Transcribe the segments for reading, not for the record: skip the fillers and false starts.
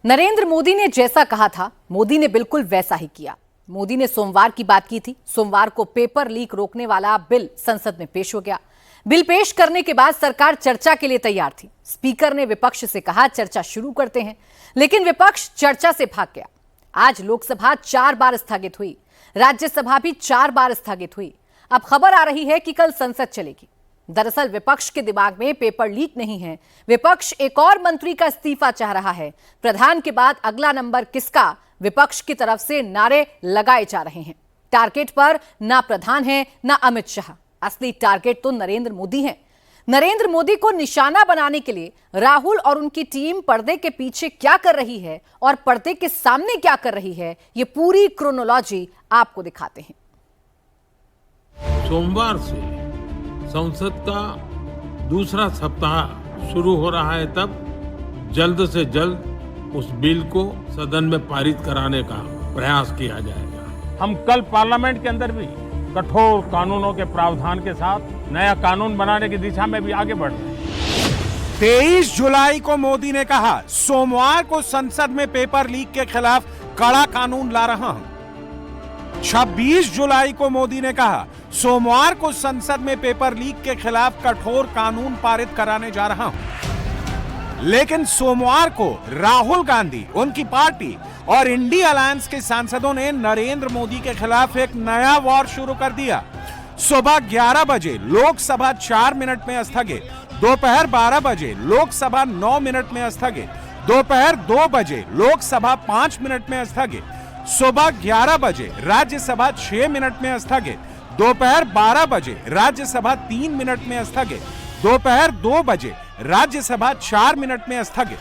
नरेंद्र मोदी ने जैसा कहा था, मोदी ने बिल्कुल वैसा ही किया। मोदी ने सोमवार की बात की थी। सोमवार को पेपर लीक रोकने वाला बिल संसद में पेश हो गया। बिल पेश करने के बाद सरकार चर्चा के लिए तैयार थी। स्पीकर ने विपक्ष से कहा, चर्चा शुरू करते हैं, लेकिन विपक्ष चर्चा से भाग गया। आज लोकसभा 4 बार स्थगित हुई, राज्यसभा भी 4 बार स्थगित हुई। अब खबर आ रही है कि कल संसद चलेगी। दरअसल विपक्ष के दिमाग में पेपर लीक नहीं है। विपक्ष एक और मंत्री का इस्तीफा चाह रहा है। प्रधान के बाद अगला नंबर किसका, विपक्ष की तरफ से नारे लगाए जा रहे हैं। टारगेट पर ना प्रधान है ना अमित शाह, असली टारगेट तो नरेंद्र मोदी हैं। नरेंद्र मोदी को निशाना बनाने के लिए राहुल और उनकी टीम पर्दे के पीछे क्या कर रही है और पर्दे के सामने क्या कर रही है, ये पूरी क्रोनोलॉजी आपको दिखाते हैं। सोमवार से संसद का दूसरा सप्ताह शुरू हो रहा है, तब जल्द से जल्द उस बिल को सदन में पारित कराने का प्रयास किया जाएगा। हम कल पार्लियामेंट के अंदर भी कठोर कानूनों के प्रावधान के साथ नया कानून बनाने की दिशा में भी आगे बढ़ रहे हैं। 23 जुलाई को मोदी ने कहा, सोमवार को संसद में पेपर लीक के खिलाफ कड़ा कानून ला रहा हूं। 26 जुलाई को मोदी ने कहा, सोमवार को संसद में पेपर लीक के खिलाफ कठोर कानून पारित कराने जा रहा हूं। लेकिन सोमवार को राहुल गांधी, उनकी पार्टी और इंडिया अलायंस के सांसदों ने नरेंद्र मोदी के खिलाफ एक नया वॉर शुरू कर दिया। सुबह 11 बजे लोकसभा 4 मिनट में स्थगित, दोपहर 12 बजे लोकसभा 9 मिनट में स्थगित, दोपहर 2 बजे लोकसभा 5 मिनट में स्थगित, सुबह 11 बजे राज्यसभा 6 मिनट में स्थगित, दोपहर 12 बजे राज्यसभा 3 मिनट में स्थगित, दोपहर 2 बजे राज्यसभा 4 मिनट में स्थगित।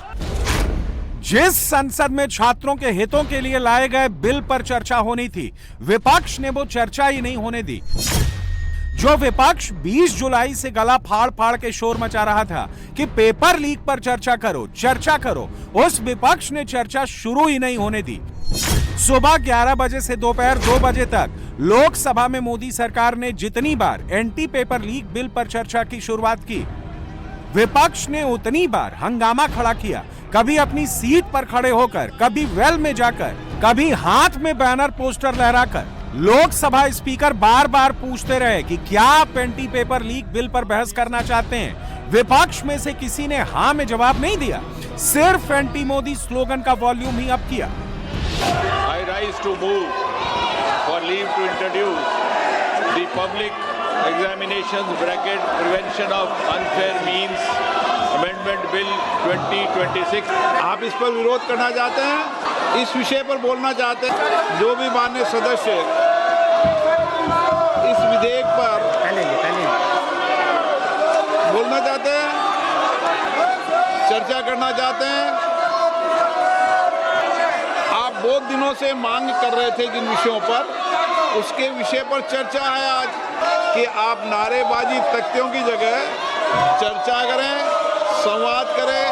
जिस संसद में छात्रों के हितों के लिए लाए गए बिल पर चर्चा होनी थी, विपक्ष ने वो चर्चा ही नहीं होने दी। जो विपक्ष 20 जुलाई से गला फाड़ फाड़ के शोर मचा रहा था कि पेपर लीक पर चर्चा करो, उस विपक्ष ने चर्चा शुरू ही नहीं होने दी। सुबह 11 बजे से दोपहर 2 बजे तक लोकसभा में मोदी सरकार ने जितनी बार एंटी पेपर लीक बिल पर चर्चा की शुरुआत की, विपक्ष ने उतनी बार हंगामा खड़ा किया। कभी अपनी सीट पर खड़े होकर, कभी वेल में जाकर, कभी हाथ में बैनर पोस्टर लहराकर। लोकसभा स्पीकर बार बार पूछते रहे कि क्या आप एंटी पेपर लीक बिल पर बहस करना चाहते हैं। विपक्ष में से किसी ने हां में जवाब नहीं दिया, सिर्फ एंटी मोदी स्लोगन का वॉल्यूम ही अप किया। I rise to move for leave to introduce the public examinations bracket prevention of unfair means amendment bill 2026। आप इस पर विरोध करना चाहते हैं, इस विषय पर बोलना चाहते हैं। जो भी माननीय सदस्य इस विधेयक पर बोलना चाहते हैं, चर्चा करना चाहते हैं, बहुत दिनों से मांग कर रहे थे जिन विषयों पर, उसके विषय पर चर्चा है आज कि आप नारेबाजी तख्तियों की जगह चर्चा करें, संवाद करें,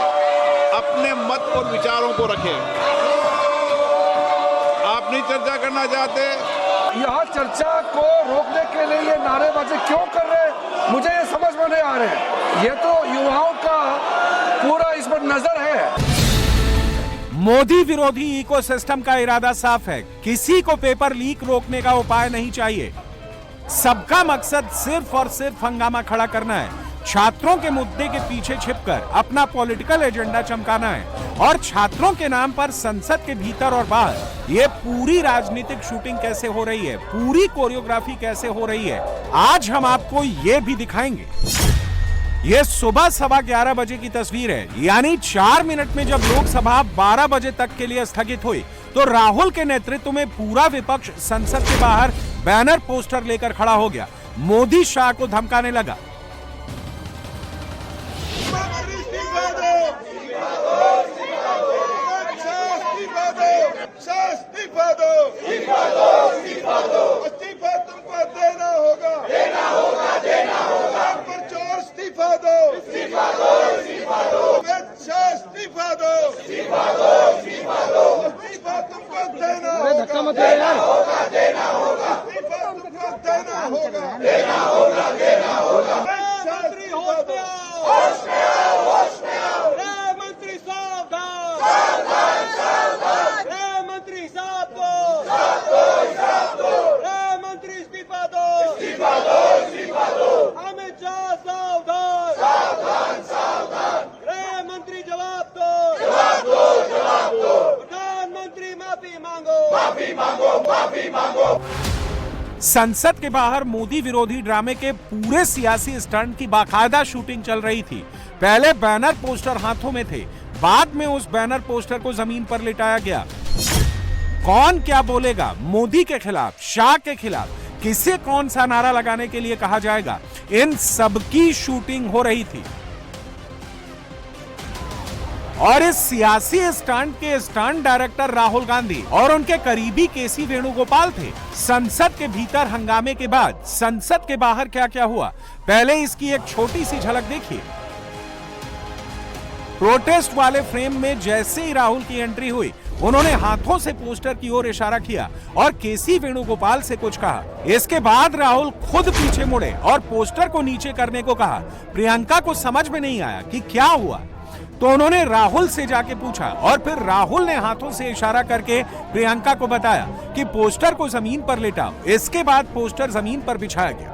अपने मत और विचारों को रखें। आप नहीं चर्चा करना चाहते। यहाँ चर्चा को रोकने के लिए ये नारेबाजी क्यों कर रहे हैं, मुझे ये समझ में नहीं आ रहे। ये तो युवाओं का पूरा इस पर नजर है। मोदी विरोधी इकोसिस्टम का इरादा साफ है, किसी को पेपर लीक रोकने का उपाय नहीं चाहिए। सबका मकसद सिर्फ और सिर्फ हंगामा खड़ा करना है, छात्रों के मुद्दे के पीछे छिपकर अपना पॉलिटिकल एजेंडा चमकाना है। और छात्रों के नाम पर संसद के भीतर और बाहर ये पूरी राजनीतिक शूटिंग कैसे हो रही है, पूरी कोरियोग्राफी कैसे हो रही है, आज हम आपको ये भी दिखाएंगे। यह सुबह 11:15 बजे की तस्वीर है, यानी 4 मिनट में जब लोकसभा 12 बजे तक के लिए स्थगित हुई, तो राहुल के नेतृत्व में पूरा विपक्ष संसद के बाहर बैनर पोस्टर लेकर खड़ा हो गया, मोदी शाह को धमकाने लगा। मंत्री सावधान। संसद के बाहर मोदी विरोधी ड्रामे के पूरे सियासी स्टंट की बाकायदा शूटिंग चल रही थी। पहले बैनर पोस्टर हाथों में थे, बाद में उस बैनर पोस्टर को जमीन पर लिटाया गया। कौन क्या बोलेगा, मोदी के खिलाफ, शाह के खिलाफ, किसे कौन सा नारा लगाने के लिए कहा जाएगा, इन सबकी शूटिंग हो रही थी। और इस सियासी स्टंट के स्टंट डायरेक्टर राहुल गांधी और उनके करीबी केसी वेणुगोपाल थे। संसद के भीतर हंगामे के बाद संसद के बाहर क्या क्या हुआ, पहले इसकी एक छोटी सी झलक देखिए। प्रोटेस्ट वाले फ्रेम में जैसे ही राहुल की एंट्री हुई, उन्होंने हाथों से पोस्टर की ओर इशारा किया और केसी वेणुगोपाल से कुछ कहा। इसके बाद राहुल खुद पीछे मुड़े और पोस्टर को नीचे करने को कहा। प्रियंका को समझ में नहीं आया कि क्या हुआ, तो उन्होंने राहुल से जाके पूछा और फिर राहुल ने हाथों से इशारा करके प्रियंका को बताया कि पोस्टर को जमीन पर लेटाओ। इसके बाद पोस्टर जमीन पर बिछाया गया।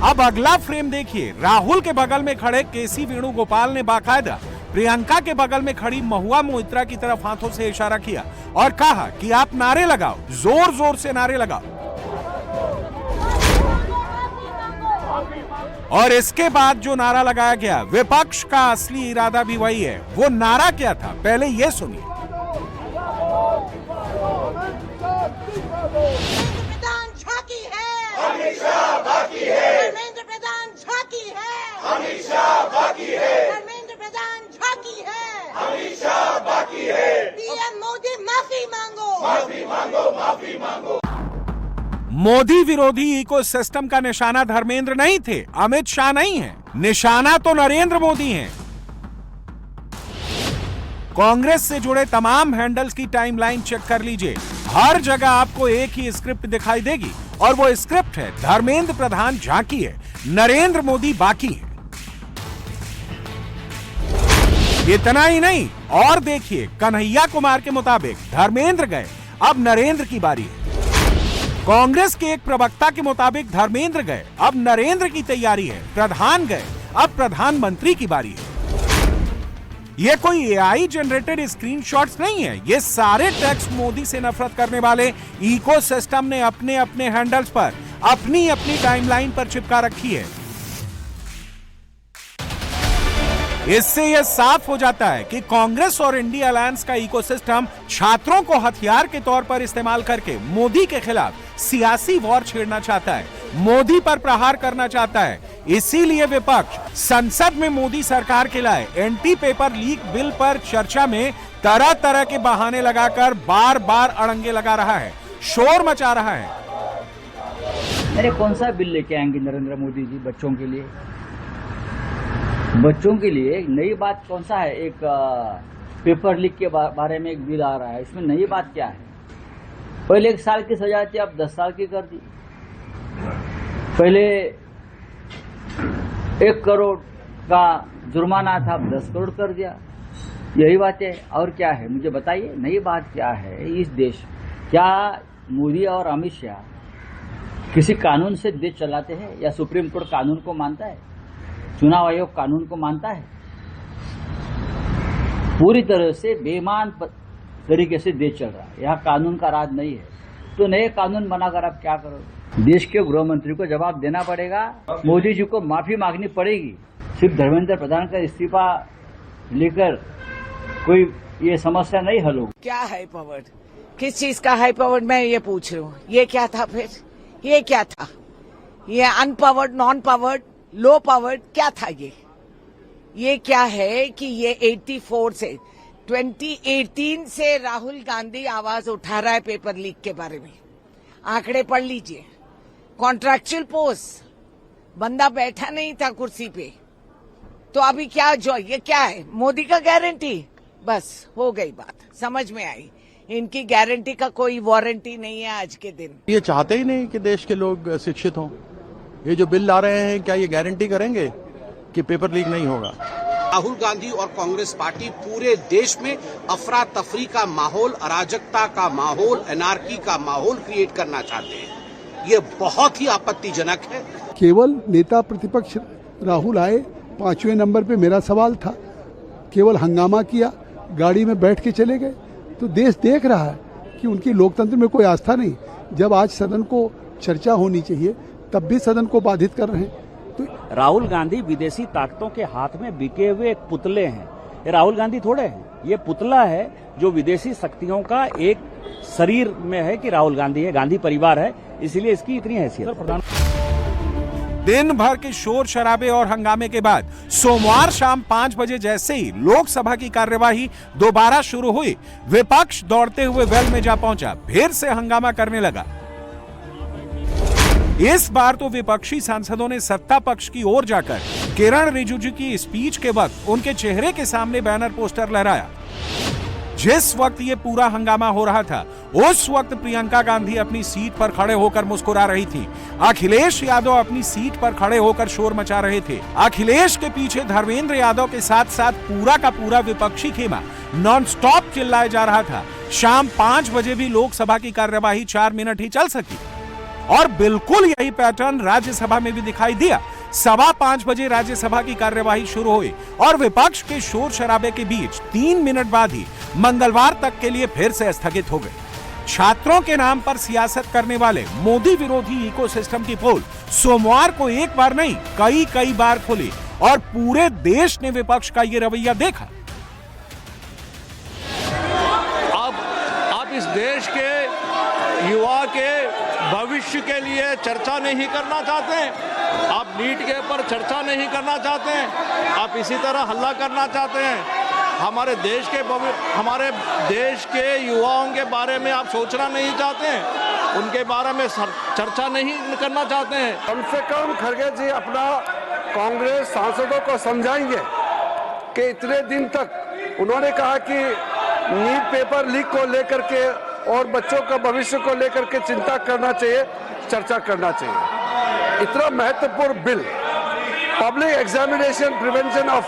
अब अगला फ्रेम देखिए। राहुल के बगल में खड़े केसी वेणुगोपाल ने बाकायदा प्रियंका के बगल में खड़ी महुआ मोइत्रा की तरफ हाथों से इशारा किया और कहा कि आप नारे लगाओ, जोर जोर से नारे लगाओ। और इसके बाद जो नारा लगाया गया, विपक्ष का असली इरादा भी वही है। वो नारा क्या था, पहले ये सुनिए। प्रधान झांकी है, हमेशा बाकी है। धर्मेंद्र प्रधान झांकी है, हमेशा बाकी है। धर्मेंद्र प्रधान झांकी है, हमेशा बाकी है। पीएम मोदी माफी मांगो, माफी मांगो, माफी मांगो। मोदी विरोधी इकोसिस्टम का निशाना धर्मेंद्र नहीं थे, अमित शाह नहीं है, निशाना तो नरेंद्र मोदी हैं। कांग्रेस से जुड़े तमाम हैंडल्स की टाइमलाइन चेक कर लीजिए। हर जगह आपको एक ही स्क्रिप्ट दिखाई देगी और वो स्क्रिप्ट है धर्मेंद्र प्रधान झांकी है, नरेंद्र मोदी बाकी है। इतना ही नहीं, और देखिए, कन्हैया कुमार के मुताबिक धर्मेंद्र गए, अब नरेंद्र की बारी है। कांग्रेस के एक प्रवक्ता के मुताबिक धर्मेंद्र गए, अब नरेंद्र की तैयारी है। प्रधान गए, अब प्रधानमंत्री की बारी है। ये कोई एआई जनरेटेड स्क्रीनशॉट्स नहीं है, ये सारे टेक्स्ट मोदी से नफरत करने वाले इकोसिस्टम ने अपने अपने हैंडल्स पर अपनी अपनी टाइमलाइन पर चिपका रखी है। इससे यह साफ हो जाता है कि कांग्रेस और इंडिया अलायंस का इकोसिस्टम छात्रों को हथियार के तौर पर इस्तेमाल करके मोदी के खिलाफ सियासी वॉर छेड़ना चाहता है, मोदी पर प्रहार करना चाहता है। इसीलिए विपक्ष संसद में मोदी सरकार के लाए एंटी पेपर लीक बिल पर चर्चा में तरह तरह के बहाने लगाकर बार बार अड़ंगे लगा रहा है, शोर मचा रहा है। अरे कौन सा बिल लेके आएंगे नरेंद्र मोदी जी बच्चों के लिए? बच्चों के लिए नई बात कौन सा है? एक पेपर लीक के बारे में एक बिल आ रहा है, इसमें नई बात क्या है? पहले 1 साल की सजा थी, अब 10 साल की कर दी। पहले 1 करोड़ का जुर्माना था, अब 10 करोड़ कर दिया। यही बात है, और क्या है? मुझे बताइए, नई बात क्या है इस देश? क्या मोदी और अमित शाह किसी कानून से देश चलाते हैं या सुप्रीम कोर्ट कानून को मानता है? चुनाव आयोग कानून को मानता है? पूरी तरह से बेईमान तरीके से देश चल रहा है, यहाँ कानून का राज नहीं है। तो नए कानून बनाकर आप क्या करोगे? देश के गृह मंत्री को जवाब देना पड़ेगा, मोदी जी को माफी मांगनी पड़ेगी। सिर्फ धर्मेंद्र प्रधान का इस्तीफा लेकर कोई ये समस्या नहीं हल होगी। क्या हाई पावर्ड? किस चीज का हाई पावर्ड? मैं ये पूछ रही हूँ। ये क्या था फिर? ये क्या था? ये unpowered, non powered, low powered क्या था? ये क्या है कि ये 84 से 2018 से राहुल गांधी आवाज उठा रहा है पेपर लीक के बारे में। आंकड़े पढ़ लीजिए। कॉन्ट्रैक्चुअल पोस्ट, बंदा बैठा नहीं था कुर्सी पे, तो अभी क्या जो ये क्या है? मोदी का गारंटी, बस हो गई बात, समझ में आई। इनकी गारंटी का कोई वारंटी नहीं है आज के दिन। ये चाहते ही नहीं कि देश के लोग शिक्षित हों। ये जो बिल ला रहे हैं, क्या ये गारंटी करेंगे कि पेपर लीक नहीं होगा? राहुल गांधी और कांग्रेस पार्टी पूरे देश में अफरा तफरी का माहौल, अराजकता का माहौल, एनार्की का माहौल क्रिएट करना चाहते हैं। ये बहुत ही आपत्तिजनक है। केवल नेता प्रतिपक्ष राहुल आए, 5वें नंबर पे मेरा सवाल था केवल हंगामा किया, गाड़ी में बैठ के चले गए। तो देश देख रहा है कि उनकी लोकतंत्र में कोई आस्था नहीं। जब आज सदन को चर्चा होनी चाहिए तब भी सदन को बाधित कर रहे हैं। तो राहुल गांधी विदेशी ताकतों के हाथ में बिके हुए एक पुतले हैं। ये राहुल गांधी थोड़े हैं, ये पुतला है जो विदेशी शक्तियों का एक शरीर में है कि राहुल गांधी है, गांधी परिवार है, इसलिए इसकी इतनी हैसियत। दिन भर के शोर शराबे और हंगामे के बाद सोमवार शाम 5 बजे जैसे ही लोकसभा की कार्यवाही दोबारा शुरू हुई, विपक्ष दौड़ते हुए वेल में जा पहुंचा, फिर से हंगामा करने लगा। इस बार तो विपक्षी सांसदों ने सत्ता पक्ष की ओर जाकर किरण रिजिजू की स्पीच के वक्त उनके चेहरे के सामने बैनर पोस्टर लहराया। जिस वक्त ये पूरा हंगामा हो रहा था, उस वक्त प्रियंका गांधी अपनी सीट पर खड़े होकर मुस्कुरा रही थी। अखिलेश यादव अपनी सीट पर खड़े होकर शोर मचा रहे थे। अखिलेश के पीछे धर्मेंद्र यादव के साथ साथ पूरा का पूरा विपक्षी खेमा नॉनस्टॉप चिल्लाया जा रहा था। शाम 5 बजे भी लोकसभा की कार्यवाही 4 मिनट ही चल सकी और बिल्कुल यही पैटर्न राज्यसभा में भी दिखाई दिया। 5:15 बजे राज्यसभा की कार्यवाही शुरू हुई और विपक्ष के शोर शराबे के बीच 3 मिनट बाद ही मंगलवार तक के लिए फिर से स्थगित हो गई। छात्रों के नाम पर सियासत करने वाले मोदी विरोधी इकोसिस्टम की पोल सोमवार को एक बार नहीं कई बार खुली और पूरे देश ने विपक्ष का ये रवैया देखा। अब इस देश के युवा के भविष्य के लिए चर्चा नहीं करना चाहते हैं, आप नीट के ऊपर चर्चा नहीं करना चाहते हैं, आप इसी तरह हल्ला करना चाहते हैं, हमारे देश के युवाओं के बारे में आप सोचना नहीं चाहते हैं, उनके बारे में चर्चा नहीं करना चाहते हैं। कम से कम खड़गे जी अपना कांग्रेस सांसदों को समझाएंगे कि इतने दिन तक उन्होंने कहा कि नीट पेपर लीक को लेकर के और बच्चों का भविष्य को लेकर के चिंता करना चाहिए, चर्चा करना चाहिए। इतना महत्वपूर्ण bill, public examination prevention of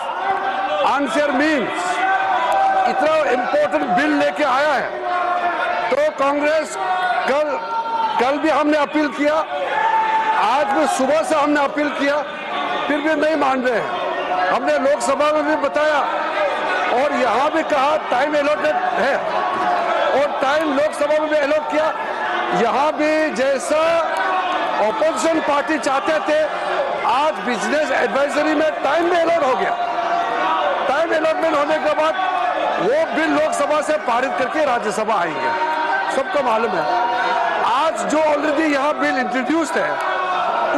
unfair means, इतना इंपॉर्टेंट बिल लेके आया है। तो कांग्रेस कल भी हमने अपील किया, आज भी सुबह से हमने अपील किया, फिर भी नहीं मान रहे हैं। हमने लोकसभा में भी बताया और यहाँ भी कहा टाइम अलॉटेड है और टाइम लोकसभा में भी अलॉट किया। यहाँ भी जैसा ऑपोजिशन पार्टी चाहते थे, आज बिजनेस एडवाइजरी में टाइम भी अलॉट हो गया। टाइम अलॉटमेंट होने के बाद वो बिल लोकसभा से पारित करके राज्यसभा आएंगे, सबको मालूम है। आज जो ऑलरेडी यहाँ बिल इंट्रोड्यूस्ड है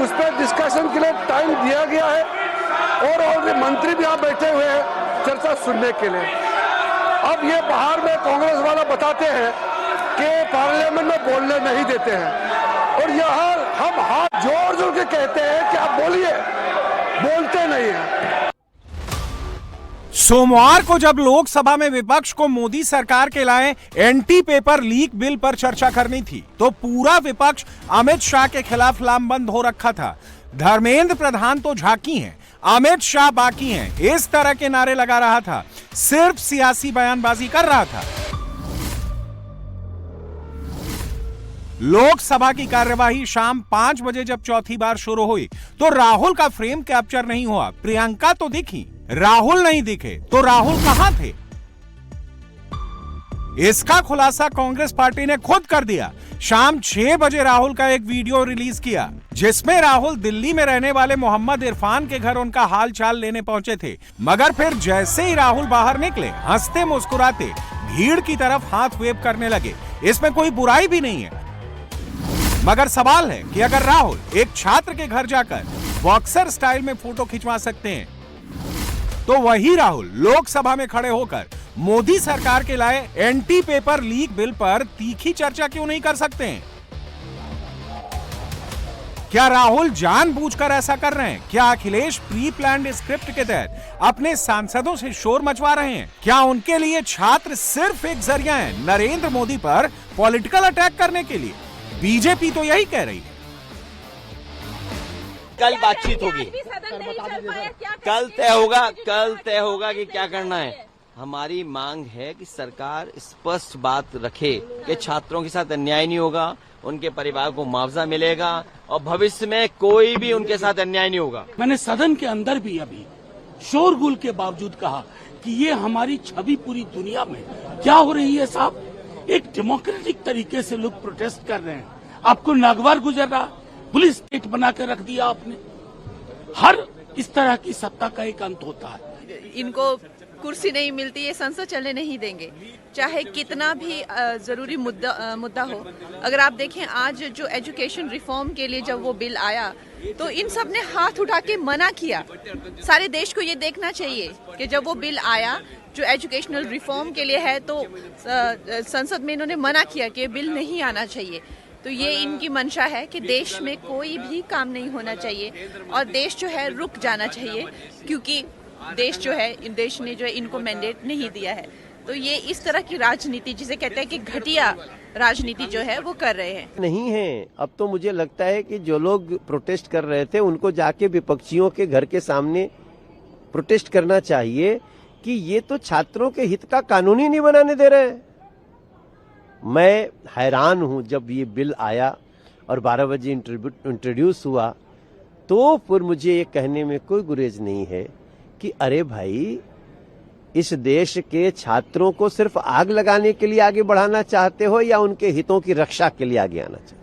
उस पर डिस्कशन के लिए टाइम दिया गया है और ऑलरेडी मंत्री भी यहाँ बैठे हुए हैं चर्चा सुनने के लिए। अब ये बाहर में कांग्रेस वाला बताते हैं कि पार्लियामेंट में बोलने नहीं देते हैं और यहाँ हम हाथ जोड़ जोड़ के कहते हैं कि आप बोलिए, बोलते नहीं हैं। सोमवार को जब लोकसभा में विपक्ष को मोदी सरकार के लाए एंटी पेपर लीक बिल पर चर्चा करनी थी तो पूरा विपक्ष अमित शाह के खिलाफ लामबंद हो रखा था। धर्मेंद्र प्रधान तो झांकी हैं, अमित शाह बाकी हैं, इस तरह के नारे लगा रहा था, सिर्फ सियासी बयानबाजी कर रहा था। लोकसभा की कार्यवाही शाम 5 बजे जब चौथी बार शुरू हुई तो राहुल का फ्रेम कैप्चर नहीं हुआ। प्रियंका तो दिखी, राहुल नहीं दिखे, तो राहुल कहां थे? इसका खुलासा कांग्रेस पार्टी ने खुद कर दिया। शाम 6 बजे राहुल का एक वीडियो रिलीज किया जिसमें राहुल दिल्ली में रहने वाले मोहम्मद इरफान के घर उनका हाल चाल लेने पहुंचे थे, मगर फिर जैसे ही राहुल बाहर निकले हंसते मुस्कुराते भीड़ की तरफ हाथ वेव करने लगे। इसमें कोई बुराई भी नहीं है, मगर सवाल है कि अगर राहुल एक छात्र के घर जाकर बॉक्सर स्टाइल में फोटो खिंचवा सकते हैं तो वही राहुल लोकसभा में खड़े होकर मोदी सरकार के लाए एंटी पेपर लीक बिल पर तीखी चर्चा क्यों नहीं कर सकते हैं? क्या राहुल जानबूझकर ऐसा कर रहे हैं? क्या अखिलेश प्री प्लान्ड स्क्रिप्ट के तहत अपने सांसदों से शोर मचवा रहे हैं? क्या उनके लिए छात्र सिर्फ एक जरिया है नरेंद्र मोदी पर पॉलिटिकल अटैक करने के लिए? बीजेपी तो यही कह रही है। कल बातचीत होगी, कल तय होगा कि क्या करना है। हमारी मांग है कि सरकार स्पष्ट बात रखे कि छात्रों के साथ अन्याय नहीं होगा, उनके परिवार को मुआवजा मिलेगा और भविष्य में कोई भी उनके साथ अन्याय नहीं होगा। मैंने सदन के अंदर भी अभी शोरगुल के बावजूद कहा कि ये हमारी छवि पूरी दुनिया में क्या हो रही है साहब। एक डेमोक्रेटिक तरीके से लोग प्रोटेस्ट कर रहे हैं, आपको नागवार गुजर रहा, पुलिस स्टेट बना के रख दिया आपने। हर इस तरह की सत्ता का एक अंत होता है। इनको कुर्सी नहीं मिलती, ये संसद चलने नहीं देंगे, चाहे कितना भी जरूरी मुद्दा हो। अगर आप देखें आज जो एजुकेशन रिफॉर्म के लिए जब वो बिल आया तो इन सब ने हाथ उठा के मना किया। सारे देश को ये देखना चाहिए कि जब वो बिल आया जो एजुकेशनल रिफॉर्म के लिए है तो संसद में इन्होंने मना किया कि बिल नहीं आना चाहिए। तो ये इनकी मंशा है कि देश में कोई भी काम नहीं होना चाहिए और देश जो है रुक जाना चाहिए, क्योंकि देश ने जो है इनको मैंडेट नहीं दिया है। तो ये इस तरह की राजनीति जिसे कहते हैं कि घटिया राजनीति जो है वो कर रहे हैं। नहीं है। अब तो मुझे लगता है कि जो लोग प्रोटेस्ट कर रहे थे उनको जाके विपक्षियों के घर के सामने प्रोटेस्ट करना चाहिए कि ये तो छात्रों के हित का कानून ही नहीं बनाने दे रहे हैं। मैं हैरान हूं, जब ये बिल आया और 12 बजे इंट्रोड्यूस हुआ तो फिर मुझे ये कहने में कोई गुरेज नहीं है कि अरे भाई, इस देश के छात्रों को सिर्फ आग लगाने के लिए आगे बढ़ाना चाहते हो या उनके हितों की रक्षा के लिए आगे आना चाहते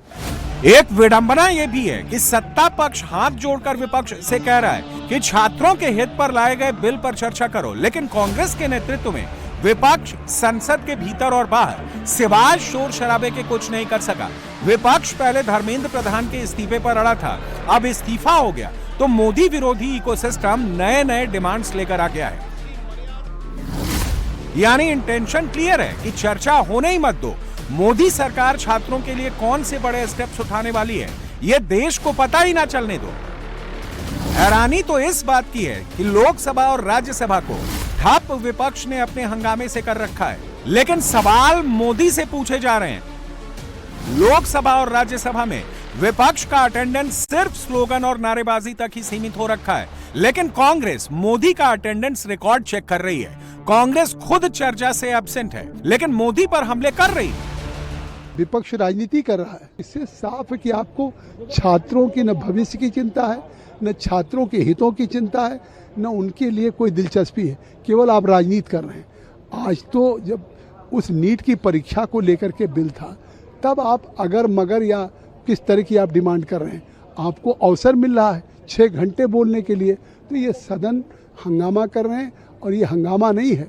हो? एक विडंबना यह भी है कि सत्ता पक्ष हाथ जोड़कर विपक्ष से कह रहा है कि छात्रों के हित पर लाए गए बिल पर चर्चा करो, लेकिन कांग्रेस के नेतृत्व में विपक्ष संसद के भीतर और बाहर सिवाय शोर शराबे के कुछ नहीं कर सका। विपक्ष पहले धर्मेंद्र प्रधान के इस्तीफे पर अड़ा था, अब इस्तीफा हो गया तो मोदी विरोधी इकोसिस्टम नए नए डिमांड्स लेकर आ गया है। यानी इंटेंशन क्लियर है कि चर्चा होने ही मत दो। मोदी सरकार छात्रों के लिए कौन से बड़े स्टेप्स उठाने वाली है ये देश को पता ही ना चलने दो। हैरानी तो इस बात की है कि लोकसभा और राज्यसभा को ठप विपक्ष ने अपने हंगामे से कर रखा है, लेकिन सवाल मोदी से पूछे जा रहे हैं। लोकसभा और राज्यसभा में विपक्ष का अटेंडेंस सिर्फ स्लोगन और नारेबाजी तक ही सीमित हो रखा है, लेकिन कांग्रेस मोदी का अटेंडेंस रिकॉर्ड चेक कर रही है। कांग्रेस खुद चर्चा से एब्सेंट है, लेकिन मोदी पर हमले कर रही है। विपक्ष राजनीति कर रहा है। इससे साफ है कि आपको छात्रों की न भविष्य की चिंता है, न छात्रों के हितों की चिंता है, न उनके लिए कोई दिलचस्पी है, केवल आप राजनीति कर रहे हैं। आज तो जब उस नीट की परीक्षा को लेकर के बिल था, तब आप अगर मगर या किस तरह की आप डिमांड कर रहे हैं। आपको अवसर मिल रहा है 6 घंटे बोलने के लिए, तो ये सदन हंगामा कर रहे हैं और ये हंगामा नहीं है।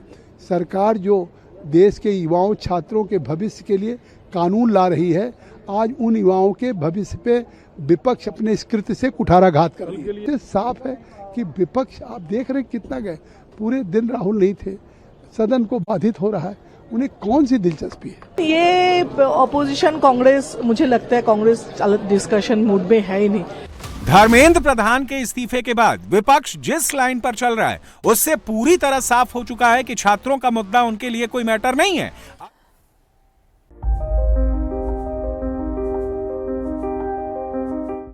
सरकार जो देश के युवाओं छात्रों के भविष्य के लिए कानून ला रही है, आज उन युवाओं के भविष्य पे विपक्ष अपने इस कृत्य से कुठाराघात कर रही है। साफ है कि विपक्ष आप देख रहे कितना गए, पूरे दिन राहुल नहीं थे, सदन को बाधित हो रहा है, उन्हें कौन सी दिलचस्पी है। ये ऑपोजिशन कांग्रेस, मुझे लगता है कांग्रेस डिस्कशन मूड में है ही नहीं। धर्मेंद्र प्रधान के इस्तीफे के बाद विपक्ष जिस लाइन पर चल रहा है उससे पूरी तरह साफ हो चुका है कि छात्रों का मुद्दा उनके लिए कोई मैटर नहीं है।